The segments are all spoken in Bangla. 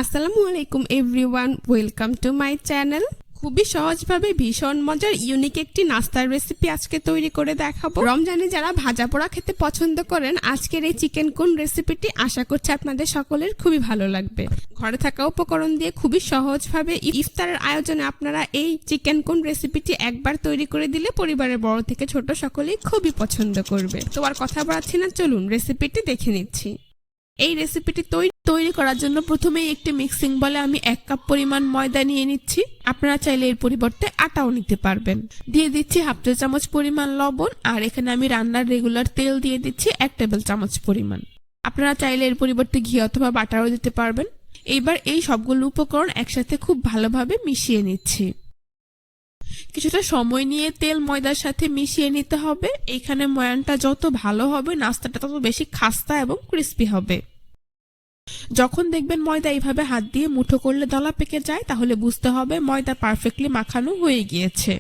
আসসালামু আলাইকুম everyone, welcome to my channel. খুবই সহজভাবে ভীষণ মজার ইউনিক একটি নাস্তার রেসিপি আজকে তৈরি করে দেখাবো। রমজানে যারা ভাজা পোড়া খেতে পছন্দ করেন, আজকের এই চিকেন কোন রেসিপিটি আশা করছি আপনাদের সকলের খুবই ভালো লাগবে। ঘরে থাকা উপকরণ দিয়ে খুবই সহজভাবে ইফতারের আয়োজনে আপনারা এই চিকেন কোন রেসিপিটি একবার তৈরি করে দিলে পরিবারের বড় থেকে ছোট সকলেই খুবই পছন্দ করবে। তো আর কথা বাড়াচ্ছি না, চলুন রেসিপিটি দেখে নিচ্ছি। এই রেসিপিটি তৈরি করার জন্য প্রথমেই একটি মিক্সিং বলে আমি 1 কাপ পরিমাণ ময়দা নিয়ে নিচ্ছি। আপনারা চাইলে এর পরিবর্তে আটাও নিতে পারবেন। দিয়ে দিচ্ছি হাফ চা চামচ পরিমাণ লবণ, আর এখানে আমি রান্নার রেগুলার তেল দিয়ে দিচ্ছি 1 টেবিল চামচ পরিমাণ। আপনারা চাইলে এর পরিবর্তে ঘি অথবা বাটারও দিতে পারবেন। এইবার এই সবগুলো উপকরণ একসাথে খুব ভালোভাবে মিশিয়ে নিচ্ছি। কিছুটা সময় নিয়ে তেল ময়দার সাথে মিশিয়ে নিতে হবে। এইখানে ময়ানটা যত ভালো হবে নাস্তাটা তত বেশি খাস্তা এবং ক্রিস্পি হবে। যখন দেখবেন ময়দা এইভাবে হাত দিয়ে মুঠো করলে দলা পেকে যায়, তাহলে বুঝতে হবে ময়দা পারফেক্টলি মাখানো হয়ে গিয়েছে।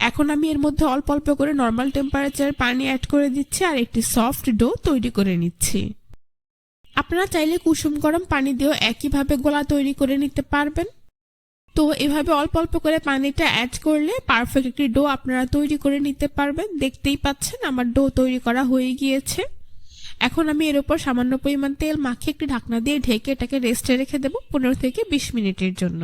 এখন আমি এর মধ্যে অল্প অল্প করে নর্মাল টেম্পারেচার পানি অ্যাড করে দিচ্ছি আর একটি সফট ডো তৈরি করে নিচ্ছি। আপনারা চাইলে কুসুম গরম পানি দিয়েও একইভাবে গোলা তৈরি করে নিতে পারবেন। তো এভাবে অল্প অল্প করে পানিটা অ্যাড করলে পারফেক্ট একটি ডো আপনারা তৈরি করে নিতে পারবেন। দেখতেই পাচ্ছেন আমার ডো তৈরি করা হয়ে গিয়েছে। এখন আমি এর উপর সামান্য পরিমাণ তেল মাখিয়ে একটি ঢাকনা দিয়ে ঢেকে এটাকে রেস্টে রেখে দেব 15 থেকে 20 মিনিটের জন্য।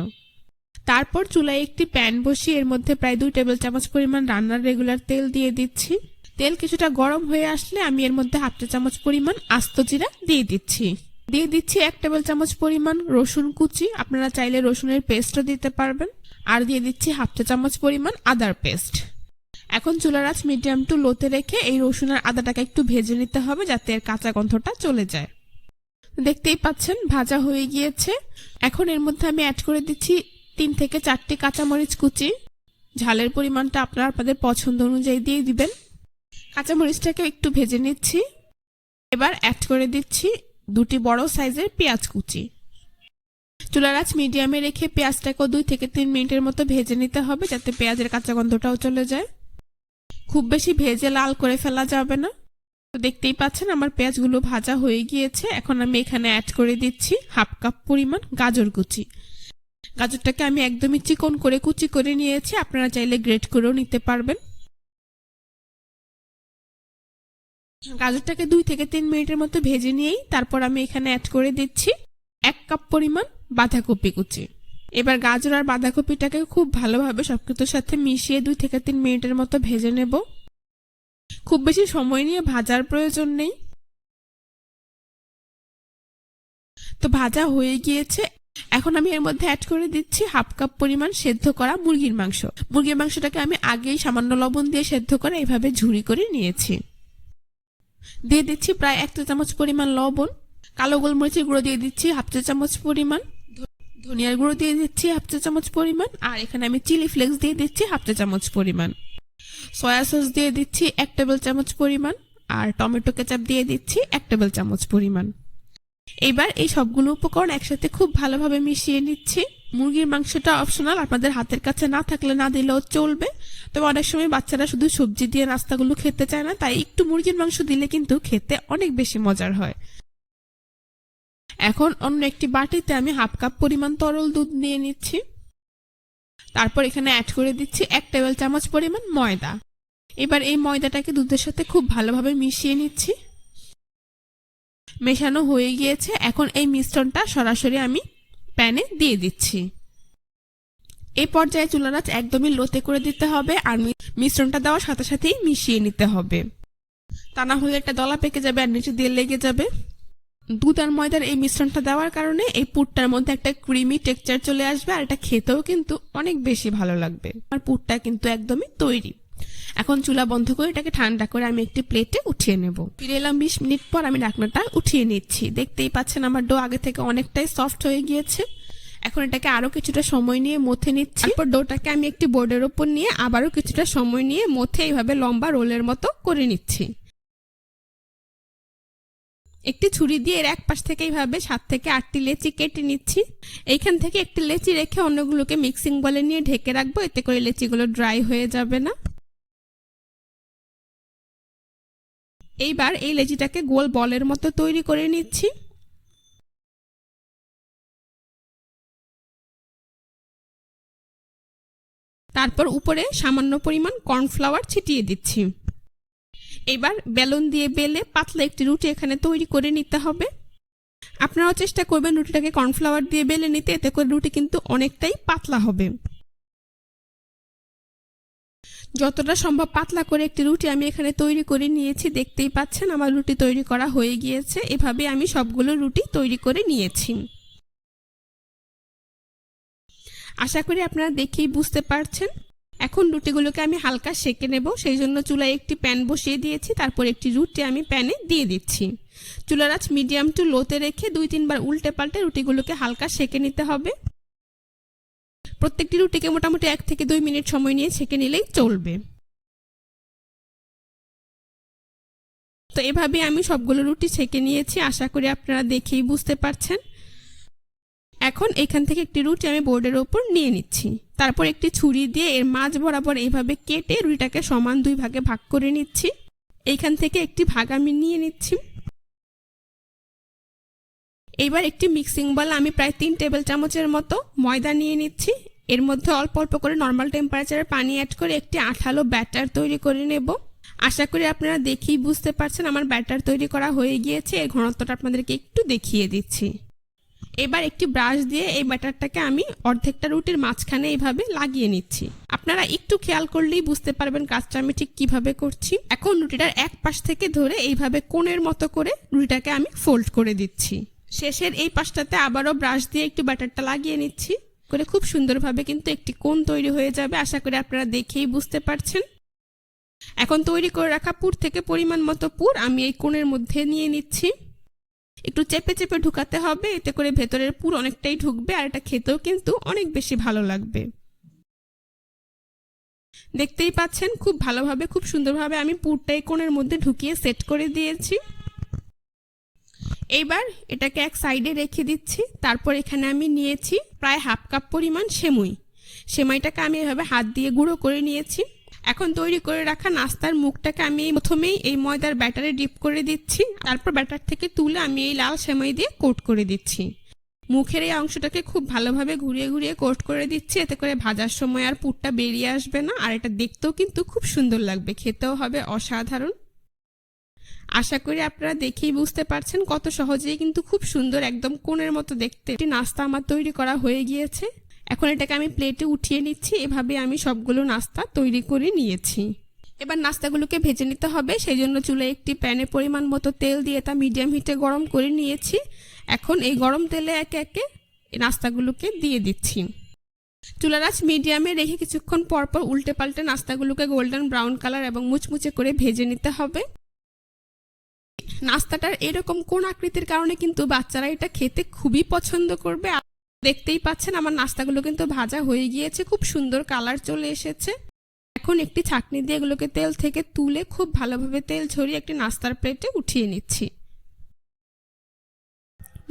তারপর চুলায় একটি প্যান বসিয়ে এর মধ্যে প্রায় 2 টেবিল চামচ পরিমাণ রান্নার রেগুলার তেল দিয়ে দিচ্ছি। তেল কিছুটা গরম হয়ে আসলে আমি এর মধ্যে হাফ চা চামচ পরিমাণ আস্ত জিরা দিয়ে দিচ্ছি। 1 টেবিল চামচ পরিমাণ রসুন কুচি, আপনারা চাইলে রসুনের পেস্টও দিতে পারবেন। আর দিয়ে দিচ্ছি হাফ চা চামচ পরিমাণ আদার পেস্ট। এখন চুলার আঁচ মিডিয়াম টু লোতে রেখে এই রসুন আর আদাটাকে একটু ভেজে নিতে হবে যাতে এর কাঁচা গন্ধটা চলে যায়। দেখতেই পাচ্ছেন ভাজা হয়ে গিয়েছে। এখন এর মধ্যে আমি অ্যাড করে দিচ্ছি 3 থেকে 4টি কাঁচামরিচ কুচি। ঝালের পরিমাণটা আপনারা আপনাদের পছন্দ অনুযায়ী দিয়ে দিবেন। কাঁচামরিচটাকে একটু ভেজে নিচ্ছি। এবার অ্যাড করে দিচ্ছি 2টি বড় সাইজের পেঁয়াজ কুচি। চুলার আঁচ মিডিয়ামে রেখে পেঁয়াজটাকেও 2 থেকে 3 মিনিটের মতো ভেজে নিতে হবে যাতে পেঁয়াজের কাঁচা গন্ধটাও চলে যায়। খুব বেশি ভেজে লাল করে ফেলা যাবে না। তো দেখতেই পাচ্ছেন আমার পেঁয়াজগুলো ভাজা হয়ে গিয়েছে। এখন আমি এখানে অ্যাড করে দিচ্ছি হাফ কাপ পরিমাণ গাজর কুচি। গাজরটাকে আমি একদমই চিকন করে কুচি করে নিয়েছি, আপনারা চাইলে গ্রেট করেও নিতে পারবেন। গাজরটাকে 2 থেকে 3 মিনিটের মতো ভেজে নিয়েই তারপর আমি এখানে অ্যাড করে দিচ্ছি 1 কাপ পরিমাণ বাঁধাকপি কুচি। এবার গাজর আর বাঁধাকপিটাকে খুব ভালোভাবে সবকিছুর সাথে মিশিয়ে 2 থেকে 3 মিনিটের মতো ভেজে নেব। খুব বেশি সময় নিয়ে ভাজার প্রয়োজন নেই। তো ভাজা হয়ে গিয়েছে। এখন আমি এর মধ্যে অ্যাড করে দিচ্ছি হাফ কাপ পরিমাণ সেদ্ধ করা মুরগির মাংস। মুরগির মাংসটাকে আমি আগেই সামান্য লবণ দিয়ে সেদ্ধ করে এইভাবে ঝুরি করে নিয়েছি। দিয়ে দিচ্ছি প্রায় 1 চা চামচ পরিমাণ লবণ। কালো গোলমরিচের গুঁড়ো দিয়ে দিচ্ছি হাফ চা চামচ পরিমাণ। ধনিয়ার গুঁড়ো দিয়ে দিচ্ছি হাফ চা চামচ পরিমাণ। আর এখানে আমি চিলি ফ্লেক্স দিয়ে দিচ্ছি হাফ চা চামচ পরিমাণ। সয়া সস দিয়ে দিচ্ছি 1 টেবিল চামচ পরিমাণ। আর টমেটো কেচাপ দিয়ে দিচ্ছি 1 টেবিল চামচ পরিমাণ। এবার এই সবগুলো উপকরণ একসাথে খুব ভালোভাবে মিশিয়ে নিচ্ছি। মুরগির মাংসটা অপশনাল, আপনাদের হাতের কাছে না থাকলে না দিলেও চলবে। তবে অনেক সময় বাচ্চারা শুধু সবজি দিয়ে নাস্তাগুলো খেতে চায় না, তাই একটু মুরগির মাংস দিলে কিন্তু খেতে অনেক বেশি মজার হয়। এখন অন্য একটি বাটিতে আমি হাফ কাপ পরিমাণ তরল দুধ নিয়ে নিচ্ছি। তারপর এখানে অ্যাড করে দিচ্ছি 1 টেবিল চামচ পরিমাণ ময়দা। এবার এই ময়দাটাকে দুধের সাথে খুব ভালোভাবে মিশিয়ে নিচ্ছি। মেশানো হয়ে গিয়েছে। এখন এই মিশ্রণটা সরাসরি আমি প্যানে দিয়ে দিচ্ছি। এই পর্যায়ে চুলার আঁচ একদমই লোতে করে দিতে হবে আর মিশ্রণটা দেওয়ার সাথে সাথেই মিশিয়ে নিতে হবে, তা না হলে একটা দলা পেকে যাবে আর নিচে দিয়ে লেগে যাবে। দুধ আর ময়দার এই মিশ্রণটা দেওয়ার কারণে এই পুরটার মধ্যে একটা ক্রিমি টেক্সচার চলে আসবে আর এটা খেতেও কিন্তু অনেক বেশি ভালো লাগবে। আর পুরটা কিন্তু একদমই তৈরি। এখন চুলা বন্ধ করে এটাকে ঠান্ডা করে আমি একটি প্লেটে উঠিয়ে নেব। ফিরে এলাম 20 মিনিট পর। আমি ঢাকনাটা উঠিয়ে নিচ্ছি। দেখতেই পাচ্ছেন আমার ডো আগে থেকে অনেকটাই সফট হয়ে গিয়েছে। এখন এটাকে আরো কিছুটা সময় নিয়ে মথে নিচ্ছি। তারপর ডোটাকে আমি একটি বোর্ডের উপর নিয়ে আবারও কিছুটা সময় নিয়ে মথে এইভাবে লম্বা রোলের মতো করে নিচ্ছি। একটি ছুরি দিয়ে এর এক পাশ থেকে এইভাবে 7 থেকে 8টি লেচি কেটে নিচ্ছি। এইখান থেকে একটি লেচি রেখে অন্যগুলোকে মিক্সিং বলে নিয়ে ঢেকে রাখবো, এতে করে লেচিগুলো ড্রাই হয়ে যাবে না। এইবার এই লেচিটাকে গোল বলের মতো তৈরি করে নিচ্ছি। তারপর উপরে সামান্য পরিমাণ কর্নফ্লাওয়ার ছিটিয়ে দিচ্ছি। এবার বেলুন দিয়ে বেলে পাতলা একটি রুটি এখানে তৈরি করে নিতে হবে। আপনারাও চেষ্টা করবেন রুটিটাকে কর্নফ্লাওয়ার দিয়ে বেলে নিতে, এতে করে রুটি কিন্তু অনেকটাই পাতলা হবে। যতটা সম্ভব পাতলা করে একটি রুটি আমি এখানে তৈরি করে নিয়েছি। দেখতেই পাচ্ছেন আমার রুটি তৈরি করা হয়ে গিয়েছে। এভাবে আমি সবগুলো রুটি তৈরি করে নিয়েছি। আশা করি আপনারা দেখেই বুঝতে পারছেন। এখন রুটিগুলোকে আমি হালকা সেঁকে নেব, সেই জন্য চুলায় একটি প্যান বসিয়ে দিয়েছি। তারপর একটি রুটি আমি প্যানে দিয়ে দিচ্ছি। চুলার আঁচ মিডিয়াম টু লোতে রেখে 2-3 বার উল্টে পাল্টে রুটিগুলোকে হালকা সেঁকে নিতে হবে। প্রত্যেকটি রুটিকে মোটামুটি 1 থেকে 2 মিনিট সময় নিয়ে ছেঁকে নিলেই চলবে। তো এভাবে আমি সবগুলো রুটি ছেঁকে নিয়েছি। আশা করি আপনারা দেখেই বুঝতে পারছেন। এখন এখান থেকে একটি রুটি আমি বোর্ডের ওপর নিয়ে নিচ্ছি। তারপর একটি ছুরি দিয়ে এর মাঝ বরাবর এইভাবে কেটে রুটিটাকে সমান 2 ভাগে ভাগ করে নিচ্ছি। এইখান থেকে একটি ভাগ আমি নিয়ে নিচ্ছি। এইবার একটি মিক্সিং বলে আমি প্রায় 3 টেবিল চামচের মতো ময়দা নিয়ে নিচ্ছি। এর মধ্যে অল্প অল্প করে নর্মাল টেম্পারেচারে পানি অ্যাড করে একটি আঠালো ব্যাটার তৈরি করে নেব। আশা করি আপনারা দেখেই বুঝতে পারছেন আমার ব্যাটার তৈরি করা হয়ে গিয়েছে। এর ঘনত্বটা আপনাদেরকে একটু দেখিয়ে দিচ্ছি। এবার একটি ব্রাশ দিয়ে এই ব্যাটারটাকে আমি অর্ধেকটা রুটির মাঝখানে এইভাবে লাগিয়ে নিচ্ছি। আপনারা একটু খেয়াল করলেই বুঝতে পারবেন কাজটা আমি ঠিক কিভাবে করছি। এখন রুটিটার এক পাশ থেকে ধরে এইভাবে কোণের মতো করে রুটিটাকে আমি ফোল্ড করে দিচ্ছি। শেষের এই পাশটাতে আবারও ব্রাশ দিয়ে একটু ব্যাটারটা লাগিয়ে নিচ্ছি। করে খুব সুন্দরভাবে কিন্তু একটি কোণ তৈরি হয়ে যাবে। আশা করি আপনারা দেখেই বুঝতে পারছেন। এখন তৈরি করে রাখা পুর থেকে পরিমাণ মতো পুর আমি এই কোণের মধ্যে নিয়ে নিচ্ছি। একটু চেপে চেপে ঢুকাতে হবে, এতে করে ভেতরের পুর অনেকটাই ঢুকবে আর এটা খেতেও কিন্তু অনেক বেশি ভালো লাগবে। দেখতেই পাচ্ছেন খুব ভালোভাবে খুব সুন্দরভাবে আমি পুরটা এই কোণের মধ্যে ঢুকিয়ে সেট করে দিয়েছি। এইবার এটাকে এক সাইডে রেখে দিচ্ছি। তারপর এখানে আমি নিয়েছি প্রায় 1/2 কাপ পরিমাণ সেমাই। সেমাইটাকে আমি এভাবে হাত দিয়ে গুঁড়ো করে নিয়েছি। এখন তৈরি করে রাখা নাস্তার মুখটাকে আমি প্রথমেই এই ময়দার ব্যাটারে ডিপ করে দিচ্ছি। তারপর ব্যাটার থেকে তুলে আমি এই লাল সেমাই দিয়ে কোট করে দিচ্ছি। মুখের এই অংশটাকে খুব ভালোভাবে ঘুরিয়ে ঘুরিয়ে কোট করে দিচ্ছি। এতে করে ভাজার সময় আর পুরটা বেরিয়ে আসবে না, আর এটা দেখতেও কিন্তু খুব সুন্দর লাগবে, খেতেও হবে অসাধারণ। আশা করি আপনারা দেখেই বুঝতে পারছেন কত সহজেই কিন্তু খুব সুন্দর একদম কোণের মতো দেখতে একটি নাস্তা আমার তৈরি করা হয়ে গিয়েছে। এখন এটাকে আমি প্লেটে উঠিয়ে নিচ্ছি। এভাবে আমি সবগুলো নাস্তা তৈরি করে নিয়েছি। এবার নাস্তাগুলোকে ভেজে নিতে হবে, সেই জন্য চুলায় একটি প্যানে পরিমাণ মতো তেল দিয়ে তা মিডিয়াম হিটে গরম করে নিয়েছি। এখন এই গরম তেলে একে একে এই নাস্তাগুলোকে দিয়ে দিচ্ছি। চুলার আঁচ মিডিয়ামে রেখে কিছুক্ষণ পরপর উল্টে পাল্টে নাস্তাগুলোকে গোল্ডেন ব্রাউন কালার এবং মুচমুচে করে ভেজে নিতে হবে। নাস্তাটার এরকম কোন আকৃতির কারণে কিন্তু বাচ্চারা এটা খেতে খুবই পছন্দ করবে। দেখতেই পাচ্ছেন আমার নাস্তাগুলো কিন্তু ভাজা হয়ে গিয়েছে, খুব সুন্দর কালার চলে এসেছে। এখন একটি ছাঁকনি দিয়ে এগুলোকে তেল থেকে তুলে খুব ভালোভাবে তেল ঝরিয়ে একটি নাস্তার প্লেটে উঠিয়ে নিচ্ছি।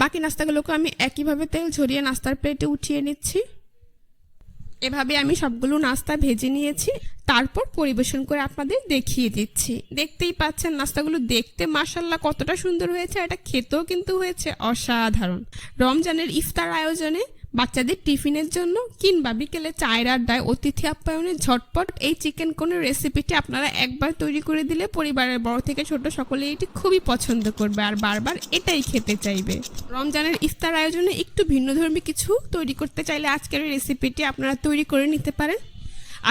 বাকি নাস্তাগুলোকে আমি একইভাবে তেল ঝরিয়ে নাস্তার প্লেটে উঠিয়ে নিচ্ছি। এভাবে আমি সবগুলো নাস্তা ভেজে নিয়েছি। তারপর পরিবেশন করে আপনাদের দেখিয়ে দিচ্ছি। দেখতেই পাচ্ছেন নাস্তাগুলো দেখতে মাশাআল্লাহ কতটা সুন্দর হয়েছে, এটা খেতেও কিন্তু হয়েছে অসাধারণ। রমজানের ইফতার আয়োজনে, বাচ্চাদের টিফিনের জন্য কিংবা বিকেলে চায়ের আড্ডায় অতিথি আপ্যায়নে ঝটপট এই চিকেন কোনের রেসিপিটি আপনারা একবার তৈরি করে দিলে পরিবারের বড় থেকে ছোট সকলেই এটি খুবই পছন্দ করবে আর বারবার এটাই খেতে চাইবে। রমজানের ইফতার আয়োজনে একটু ভিন্নধর্মী কিছু তৈরি করতে চাইলে আজকের এই রেসিপিটি আপনারা তৈরি করে নিতে পারেন।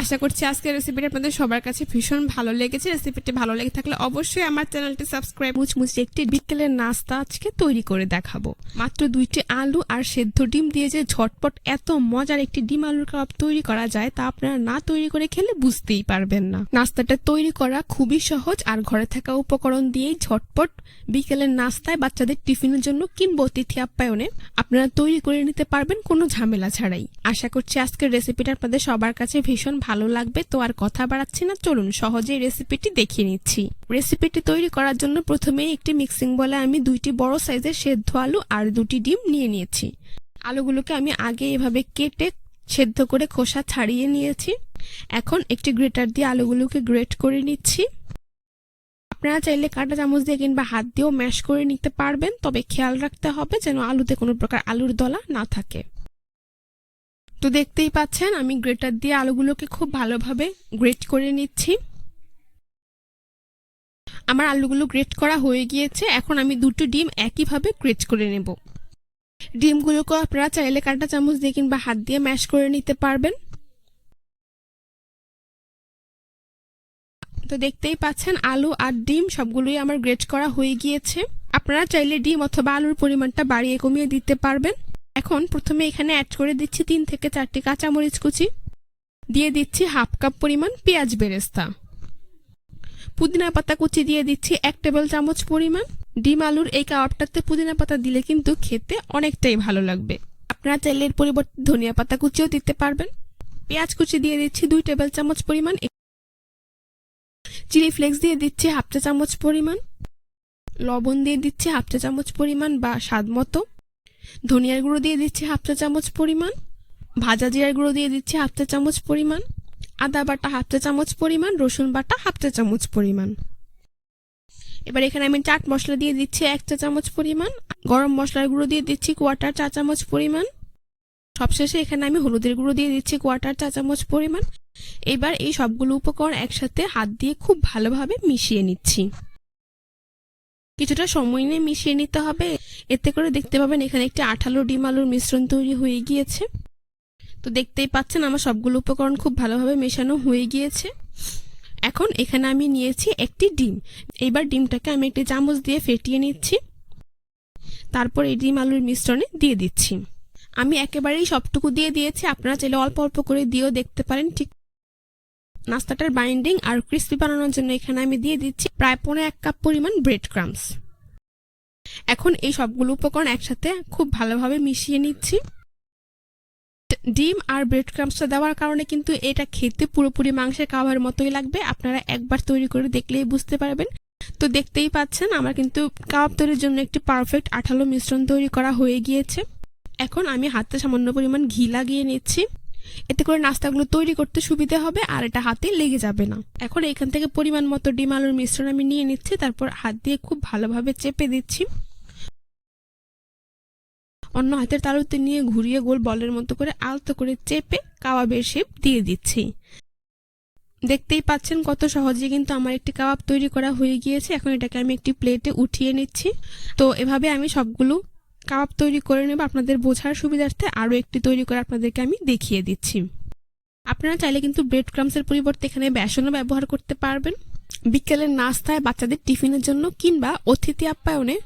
আশা করছি আজকের রেসিপিটা আপনাদের সবার কাছে ভীষণ ভালো লেগেছে। রেসিপিটি ভালো লেগে থাকলে অবশ্যই আমার চ্যানেলটি সাবস্ক্রাইব। মুচমুচে একটি বিকেলের নাস্তা আজকে তৈরি করে দেখাবো। মাত্র 2টি আলু আর সেদ্ধ ডিম দিয়ে যে ঝটপট এত মজার একটি ডিম আলুর কাবাব তৈরি করা যায় তা আপনারা না তৈরি করে খেলে বুঝতেই পারবেন না। নাস্তাটা তৈরি করা খুবই সহজ আর ঘরে থাকা উপকরণ দিয়েই ঝটপট বিকেলের নাস্তায় বাচ্চাদের টিফিনের জন্য কিংবা অতিথি আপ্যায়নে আপনারা তৈরি করে নিতে পারবেন কোনো ঝামেলা ছাড়াই। আশা করছি আজকের রেসিপিটা আপনাদের সবার কাছে ভীষণ ভালো লাগবে। তো আর কথা বাড়াচ্ছি না, চলুন সহজেই রেসিপিটি দেখিয়ে নিচ্ছি। রেসিপিটি তৈরি করার জন্য প্রথমেই একটি মিক্সিং বলে আমি 2টি বড় সাইজের সেদ্ধ আলু আর 2টি ডিম নিয়ে নিয়েছি। আলুগুলোকে আমি আগে এভাবে কেটে সেদ্ধ করে খোসা ছাড়িয়ে নিয়েছি। এখন একটি গ্রেটার দিয়ে আলুগুলোকে গ্রেট করে নিচ্ছি। আপনারা চাইলে কাঁটা চামচ দিয়ে কিংবা হাত দিয়েও ম্যাশ করে নিতে পারবেন, তবে খেয়াল রাখতে হবে যেন আলুতে কোনো প্রকার আলুর দলা না থাকে। তো দেখতেই পাচ্ছেন আমি গ্রেটার দিয়ে আলুগুলোকে খুব ভালোভাবে গ্রেট করে নিচ্ছি। আমার আলুগুলো গ্রেট করা হয়ে গিয়েছে। এখন আমি দুটো ডিম একইভাবে গ্রেট করে নেব। ডিমগুলোকে আপনারা চাইলে কাঁটা চামচ দিয়ে কিংবা হাত দিয়ে ম্যাশ করে নিতে পারবেন। তো দেখতেই পাচ্ছেন আলু আর ডিম সবগুলোই আমার গ্রেট করা হয়ে গিয়েছে। আপনারা চাইলে ডিম অথবা আলুর পরিমাণটা বাড়িয়ে কমিয়ে দিতে পারবেন। এখন প্রথমে এখানে অ্যাড করে দিচ্ছি 3 থেকে 4টি কাঁচামরিচ কুচি, দিয়ে দিচ্ছি হাফ কাপ পরিমাণ পেঁয়াজ বেরেস্তা, পুদিনা পাতা কুচি দিয়ে দিচ্ছি 1 টেবিল চামচ পরিমাণ। ডিম আলুর এই কাবাবটাতে পুদিনা পাতা দিলে কিন্তু খেতে অনেকটাই ভালো লাগবে। আপনারা চাইলে এর পরিবর্তে ধনিয়া পাতা কুচিও দিতে পারবেন। পেঁয়াজ কুচি দিয়ে দিচ্ছি 2 টেবিল চামচ পরিমাণ, চিলি ফ্লেক্স দিয়ে দিচ্ছি হাফ চা চামচ পরিমাণ, লবণ দিয়ে দিচ্ছি হাফ চা চামচ পরিমাণ বা স্বাদ মতো, ধনিয়ার গুঁড়ো দিয়ে দিচ্ছি হাফ চা চামচ পরিমাণ, ভাজা জিরার গুঁড়ো দিয়ে দিচ্ছি হাফ চা চামচ পরিমাণ, আদা বাটা হাফ চা চামচ পরিমাণ, রসুন বাটা হাফ চা চামচ পরিমাণ। এবার এখানে আমি চাট মশলা দিয়ে দিচ্ছি 1 চা চামচ পরিমাণ, গরম মশলার গুঁড়ো দিয়ে দিচ্ছি 1/4 চা চামচ পরিমাণ, সবশেষে এখানে আমি হলুদের গুঁড়ো দিয়ে দিচ্ছি 1/4 চা চামচ পরিমাণ। এবার এই সবগুলো উপকরণ একসাথে হাত দিয়ে খুব ভালোভাবে মিশিয়ে নিচ্ছি। কিছুটা সময় নিয়ে মিশিয়ে নিতে হবে, এতে করে দেখতে পাবেন এখানে একটি আঠালো ডিম আলুর মিশ্রণ তৈরি হয়ে গিয়েছে। তো দেখতেই পাচ্ছেন আমার সবগুলো উপকরণ খুব ভালোভাবে মেশানো হয়ে গিয়েছে। এখন এখানে আমি নিয়েছি একটি ডিম। এবার ডিমটাকে আমি একটি চামচ দিয়ে ফেটিয়ে নিচ্ছি, তারপর এই ডিম আলুর মিশ্রণে দিয়ে দিচ্ছি। আমি একেবারেই সবটুকু দিয়ে দিয়েছি, আপনারা চাইলে অল্প অল্প করে দিয়েও দেখতে পারেন। ঠিক নাস্তাটার বাইন্ডিং আর ক্রিস্পি বানানোর জন্য এখানে আমি দিয়ে দিচ্ছি প্রায় 1.5 কাপ পরিমাণ ব্রেড ক্রাম্বস। এখন এই সবগুলো উপকরণ একসাথে খুব ভালোভাবে মিশিয়ে নিচ্ছি। ডিম আর ব্রেড ক্রাম্বসটা দেওয়ার কারণে কিন্তু এটা খেতে পুরোপুরি মাংসের কাবাবের মতোই লাগবে। আপনারা একবার তৈরি করে দেখলেই বুঝতে পারবেন। তো দেখতেই পাচ্ছেন আমার কিন্তু কাবাব তৈরির জন্য একটি পারফেক্ট আঠালো মিশ্রণ তৈরি করা হয়ে গিয়েছে। এখন আমি হাতে সামান্য পরিমাণ ঘি লাগিয়ে নিচ্ছি, এতে করে নাস্তাগুলো তৈরি করতে সুবিধা হবে আর এটা হাতে লেগে যাবে না। এখন এখান থেকে পরিমাণ মতো ডিম আলুর মিশ্রণ আমি নিয়ে নিচ্ছি, তারপর হাত দিয়ে খুব ভালোভাবে চেপে দিচ্ছি। অন্য হাতের তালুতে নিয়ে ঘুরিয়ে গোল বলের মতো করে আলতো করে চেপে কাবাবের শেপ দিয়ে দিচ্ছি। দেখতেই পাচ্ছেন কত সহজে কিন্তু আমার একটি কাবাব তৈরি করা হয়ে গিয়েছে। এখন এটাকে আমি একটি প্লেটে উঠিয়ে নিচ্ছি। তো এভাবে আমি সবগুলো কাবাব তৈরি করে নেব। আপনাদের বোঝার সুবিধার্থে আরও একটি তৈরি করে আপনাদেরকে আমি দেখিয়ে দিচ্ছি। আপনারা চাইলে কিন্তু ব্রেড ক্রাম্বসের পরিবর্তে এখানে বেসনও ব্যবহার করতে পারবেন। বিকেলের নাস্তায়, বাচ্চাদের টিফিনের জন্য কিংবা অতিথি আপ্যায়নে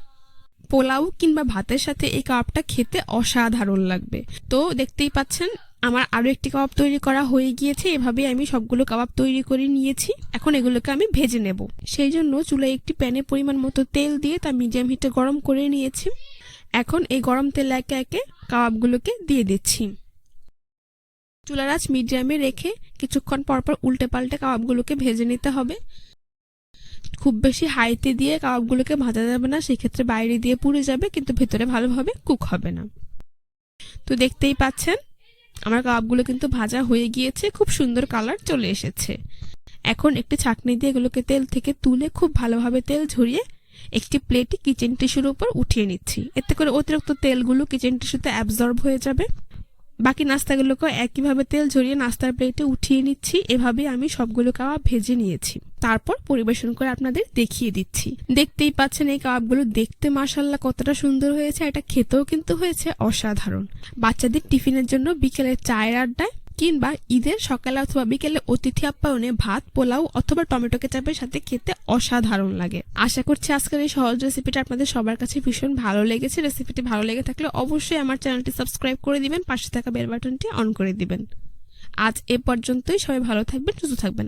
পোলাও কিংবা ভাতের সাথে এই কাবাবটা খেতে অসাধারণ লাগবে। তো দেখতেই পাচ্ছেন আমার আরও একটি কাবাব তৈরি করা হয়ে গিয়েছে। এভাবে আমি সবগুলো কাবাব তৈরি করে নিয়েছি। এখন এগুলোকে আমি ভেজে নেব। সেই জন্য চুলায় একটি প্যানে পরিমাণ মতো তেল দিয়ে তা মিডিয়াম হিটে গরম করে নিয়েছি। এখন এই গরম তেলে একে একে কাবাবগুলোকে দিয়ে দিচ্ছি। চুলার আঁচ মিডিয়ামে রেখে কিছুক্ষণ পরপর উল্টে পাল্টে কাবাবগুলোকে ভেজে নিতে হবে। খুব বেশি হাইতে দিয়ে কাবাবগুলোকে ভাজা যাবে না, সেক্ষেত্রে বাইরে দিয়ে পুড়ে যাবে কিন্তু ভেতরে ভালোভাবে কুক হবে না। তো দেখতেই পাচ্ছেন আমার কাবাবগুলো কিন্তু ভাজা হয়ে গিয়েছে, খুব সুন্দর কালার চলে এসেছে। এখন একটি ছাঁকনি দিয়ে এগুলোকে তেল থেকে তুলে খুব ভালোভাবে তেল ঝরিয়ে একটি প্লেটে কিচেন টিস্যুর উপর উঠিয়ে নিচ্ছি। এতে করে অতিরিক্ত তেলগুলো কিচেন টিস্যুতে অ্যাবজর্ব হয়ে যাবে। বাকি নাস্তাগুলোকে একইভাবে তেল ঝরিয়ে নাস্তার প্লেটে উঠিয়ে নিচ্ছি। এভাবে আমি সবগুলো কাবাব ভেজে নিয়েছি, তারপর পরিবেশন করে আপনাদের দেখিয়ে দিচ্ছি। দেখতেই পাচ্ছেন এই কাবাবগুলো দেখতে মাশাআল্লাহ কতটা সুন্দর হয়েছে, এটা খেতেও কিন্তু হয়েছে অসাধারণ। বাচ্চাদের টিফিনের জন্য বিকেলের চায়ের আড্ডায় কিংবা ঈদের সকালে অথবা বিকেলে অতিথি আপ্যায়নে ভাত, পোলাও অথবা টমেটো কেচাপের সাথে খেতে অসাধারণ লাগে। আশা করছি আজকের এই সহজ রেসিপিটা আপনাদের সবার কাছে ভীষণ ভালো লেগেছে। রেসিপিটি ভালো লেগে থাকলে অবশ্যই আমার চ্যানেলটি সাবস্ক্রাইব করে দিবেন, পাশে থাকা বেল বাটনটি অন করে দিবেন। আজ এ পর্যন্তই। সবাই ভালো থাকবেন, সুস্থ থাকবেন।